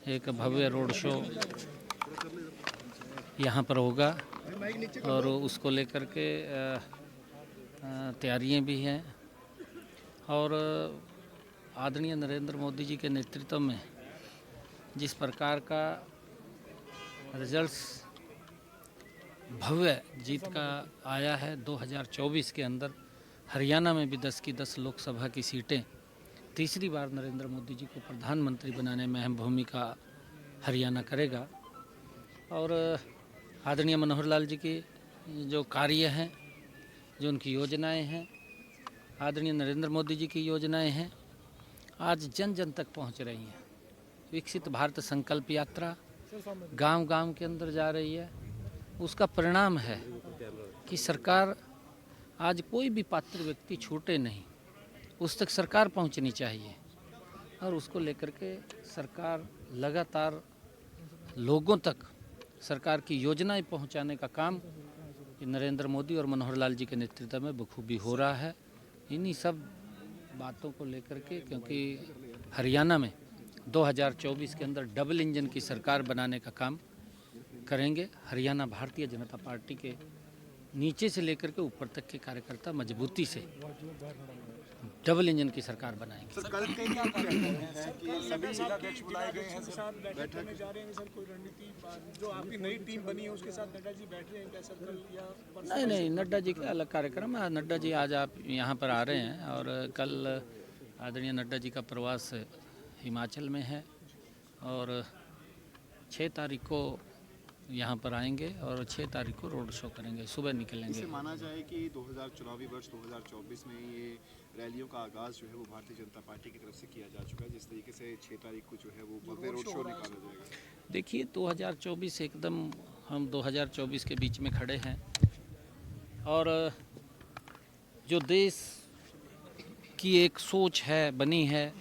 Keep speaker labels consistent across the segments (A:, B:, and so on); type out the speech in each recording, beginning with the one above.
A: एक भव्य road show यहाँ पर होगा और उसको लेकर के तैयारियां भी हैं और आदरणीय नरेंद्र मोदी जी के नेतृत्व में जिस प्रकार का रिजल्ट्स भव्य जीत का आया है 2024 के अंदर हरियाणा में भी 10 की 10 लोकसभा की सीटें तीसरी बार नरेंद्र मोदी जी को प्रधानमंत्री बनाने में अहम भूमिका हरियाणा करेगा और आदरणीय मनोहर लाल जी की जो कार्य हैं, जो उनकी योजनाएं हैं, आदरणीय नरेंद्र मोदी जी की योजनाएं हैं, आज जन जन तक पहुंच रही हैं। विकसित भारत संकल्प यात्रा गांव-गांव के अंदर जा रही है। उसका परिणाम है कि सरकार आज कोई भी पात्र व्यक्ति छूटे नहीं, उस तक सरकार पहुंचनी चाहिए और उसको लेकर के सरकार लगातार लोगों तक सरकार की योजनाएं पहुंचाने का काम नरेंद्र मोदी और मनोहर लाल जी के नेतृत्व में बखूबी हो रहा है। इन्हीं सब बातों को लेकर के, क्योंकि हरियाणा में 2024 के अंदर डबल इंजन की सरकार बनाने का काम करेंगे। हरियाणा भारतीय जनता पार्टी के नीचे से लेकर के ऊपर तक के कार्यकर्ता मजबूती से डबल इंजन की सरकार बनाएंगे।
B: सर, कल के क्या कार्यक्रम है कि सभी जिलाध्यक्ष बुलाए गए हैं, साथ बैठक में जा रहे हैं सर? कोई रणनीति जो आपकी नई टीम बनी है उसके साथ नड्डा जी बैठ रहे हैं क्या सर कल या?
A: नहीं, नड्डा जी का अलग कार्यक्रम है। नड्डा जी आज आप यहाँ पर आ रहे हैं और कल आदरणीय नड्डा जी का प्रवास हिमाचल में है और 6 तारीख को यहाँ पर आएंगे और 6 तारीख को रोड शो करेंगे, सुबह निकलेंगे।
B: इसे माना जाए कि 2024 में ये रैलियों का आगाज़ जो है वो भारतीय जनता पार्टी की तरफ से किया जा चुका है, जिस तरीके से 6 तारीख को जो है वो भव्य रोड शो निकाला जाएगा।
A: देखिए 2024 एकदम हम 2024 के बीच में खड़े हैं और जो देश की एक सोच है बनी है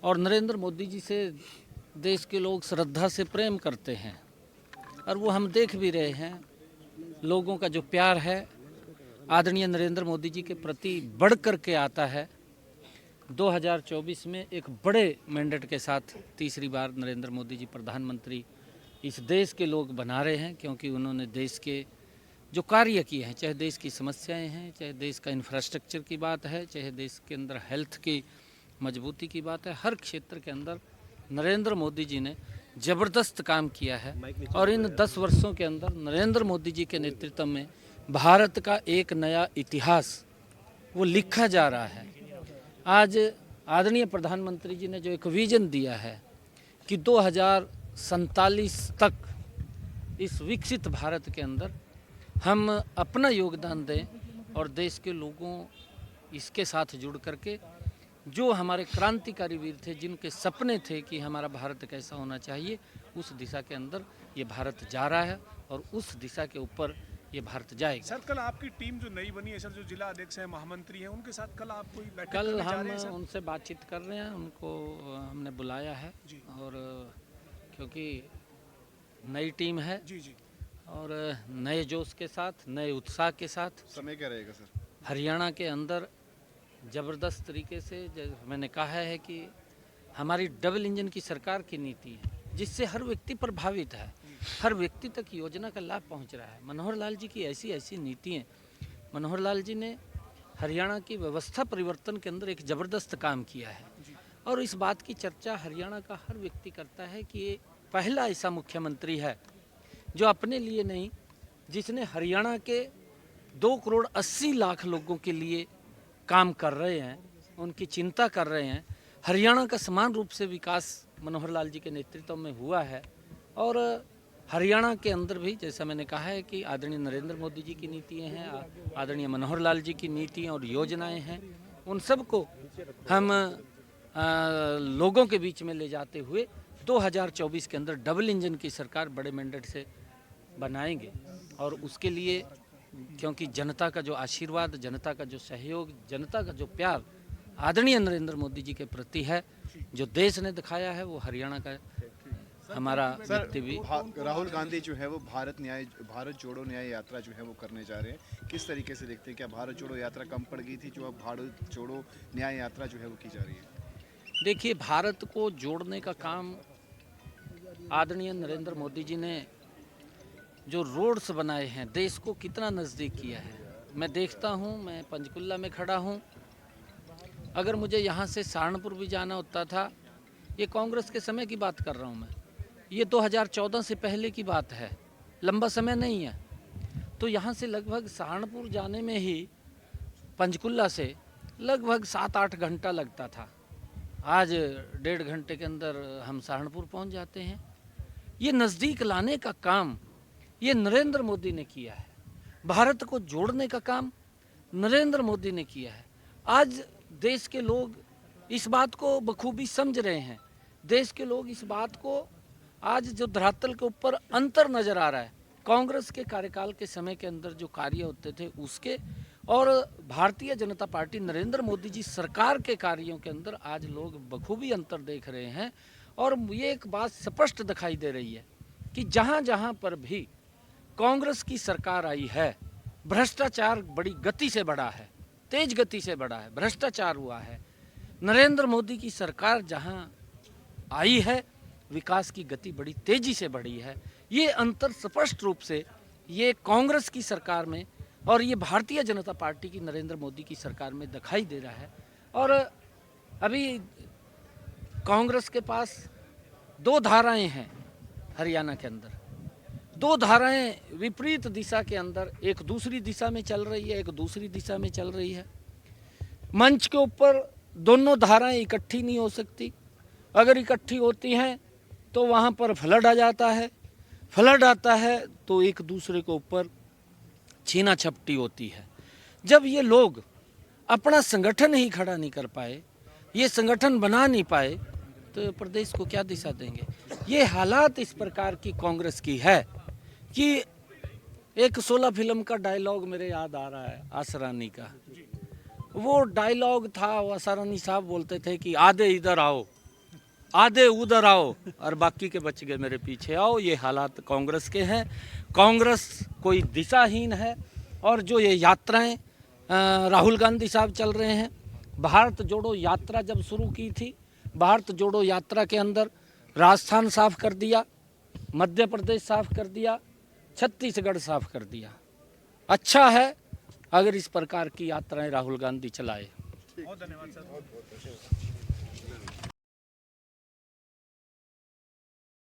A: और नरेंद्र मोदी जी से देश के लोग श्रद्धा से प्रेम करते हैं और वो हम देख भी रहे हैं। लोगों का जो प्यार है आदरणीय नरेंद्र मोदी जी के प्रति बढ़ कर के आता है। 2024 में एक बड़े मैंडेट के साथ तीसरी बार नरेंद्र मोदी जी प्रधानमंत्री इस देश के लोग बना रहे हैं, क्योंकि उन्होंने देश के जो कार्य किए हैं, चाहे देश की समस्याएं हैं, चाहे देश का इंफ्रास्ट्रक्चर की बात है, चाहे देश के अंदर हेल्थ की मजबूती की बात है, हर क्षेत्र के अंदर नरेंद्र मोदी जी ने ज़बरदस्त काम किया है और इन 10 वर्षों के अंदर नरेंद्र मोदी जी के नेतृत्व में भारत का एक नया इतिहास वो लिखा जा रहा है। आज आदरणीय प्रधानमंत्री जी ने जो एक विजन दिया है कि 2047 तक इस विकसित भारत के अंदर हम अपना योगदान दें और देश के लोगों इसके साथ जुड़ करके जो हमारे क्रांतिकारी वीर थे, जिनके सपने थे कि हमारा भारत कैसा होना चाहिए, उस दिशा के अंदर ये भारत जा रहा है और उस दिशा के ऊपर ये भारत जाएगा।
C: सर कल आपकी टीम जो नई बनी है सर, जो जिला अध्यक्ष हैं, महामंत्री हैं, उनके साथ कल आप कोई बैठक
A: कल
C: करने जा
A: हम
C: रहे हैं सर?
A: उनसे बातचीत कर रहे हैं, उनको हमने बुलाया है और क्योंकि नई टीम है
C: जी जी
A: और नए जोश के साथ, नए उत्साह के साथ
B: समय क्या रहेगा सर?
A: हरियाणा के अंदर ज़बरदस्त तरीके से मैंने कहा है कि हमारी डबल इंजन की सरकार की नीति है जिससे हर व्यक्ति प्रभावित है, हर व्यक्ति तक योजना का लाभ पहुंच रहा है। मनोहर लाल जी की ऐसी ऐसी नीतियाँ, मनोहर लाल जी ने हरियाणा की व्यवस्था परिवर्तन के अंदर एक ज़बरदस्त काम किया है और इस बात की चर्चा हरियाणा का हर व्यक्ति करता है कि ये पहला ऐसा मुख्यमंत्री है जो अपने लिए नहीं, जिसने हरियाणा के 2,80,00,000 लोगों के लिए काम कर रहे हैं, उनकी चिंता कर रहे हैं। हरियाणा का समान रूप से विकास मनोहर लाल जी के नेतृत्व में हुआ है और हरियाणा के अंदर भी जैसा मैंने कहा है कि आदरणीय नरेंद्र मोदी जी की नीतियाँ हैं, आदरणीय मनोहर लाल जी की नीतियाँ और योजनाएं हैं, उन सब को हम लोगों के बीच में ले जाते हुए 2024 के अंदर डबल इंजन की सरकार बड़े मैंडेट से बनाएंगे और उसके लिए क्योंकि जनता का जो आशीर्वाद, जनता का जो सहयोग, जनता का जो प्यार आदरणीय नरेंद्र मोदी जी के प्रति है, जो देश ने दिखाया है, वो हरियाणा का हमारा व्यक्ति भी।
B: राहुल गांधी जो है वो भारत जोड़ो न्याय यात्रा जो है वो करने जा रहे हैं, किस तरीके से देखते हैं? क्या भारत जोड़ो यात्रा कम पड़ गई थी जो अब भारत जोड़ो न्याय यात्रा जो है वो की जा रही है?
A: देखिए, भारत को जोड़ने का काम आदरणीय नरेंद्र मोदी जी ने जो रोड्स बनाए हैं, देश को कितना नज़दीक किया है। मैं देखता हूँ, मैं पंचकुला में खड़ा हूँ, अगर मुझे यहाँ से सहारनपुर भी जाना होता था, ये कांग्रेस के समय की बात कर रहा हूँ मैं, ये 2014 से पहले की बात है, लंबा समय नहीं है। तो यहाँ से लगभग सहारनपुर जाने में ही पंचकुला से लगभग 7-8 घंटा लगता था। आज 1.5 घंटे के अंदर हम सहारनपुर पहुँच जाते हैं। ये नज़दीक लाने का काम ये नरेंद्र मोदी ने किया है। भारत को जोड़ने का काम नरेंद्र मोदी ने किया है। आज देश के लोग इस बात को बखूबी समझ रहे हैं। देश के लोग इस बात को आज जो धरातल के ऊपर अंतर नज़र आ रहा है, कांग्रेस के कार्यकाल के समय के अंदर जो कार्य होते थे उसके और भारतीय जनता पार्टी नरेंद्र मोदी जी सरकार के कार्यों के अंदर आज लोग बखूबी अंतर देख रहे हैं। और ये एक बात स्पष्ट दिखाई दे रही है कि जहाँ जहाँ पर भी कांग्रेस की सरकार आई है, भ्रष्टाचार बड़ी गति से बढ़ा है, तेज गति से बढ़ा है, भ्रष्टाचार हुआ है। नरेंद्र मोदी की सरकार जहाँ आई है, विकास की गति बड़ी तेजी से बढ़ी है। ये अंतर स्पष्ट रूप से ये कांग्रेस की सरकार में और ये भारतीय जनता पार्टी की नरेंद्र मोदी की सरकार में दिखाई दे रहा है। और अभी कांग्रेस के पास 2 धाराएं हैं हरियाणा के अंदर, 2 धाराएं विपरीत दिशा के अंदर, एक दूसरी दिशा में चल रही है, एक दूसरी दिशा में चल रही है। मंच के ऊपर दोनों धाराएं इकट्ठी नहीं हो सकती। अगर इकट्ठी होती हैं तो वहाँ पर फ्लड आ जाता है, फ्लड आता है तो एक दूसरे के ऊपर छीना झपटी होती है। जब ये लोग अपना संगठन ही खड़ा नहीं कर पाए, ये संगठन बना नहीं पाए, तो प्रदेश को क्या दिशा देंगे। ये हालात इस प्रकार की कांग्रेस की है कि एक 16 फिल्म का डायलॉग मेरे याद आ रहा है, आसरानी का। वो डायलॉग था, वो आसरानी साहब बोलते थे कि आधे इधर आओ, आधे उधर आओ और बाकी के बच गए मेरे पीछे आओ। ये हालात कांग्रेस के हैं। कांग्रेस कोई दिशाहीन है। और जो ये यात्राएं राहुल गांधी साहब चल रहे हैं, भारत जोड़ो यात्रा जब शुरू की थी, भारत जोड़ो यात्रा के अंदर राजस्थान साफ कर दिया, मध्य प्रदेश साफ कर दिया, छत्तीसगढ़ साफ कर दिया। अच्छा है अगर इस प्रकार की यात्राएं राहुल गांधी चलाए।
C: बहुत धन्यवाद सर।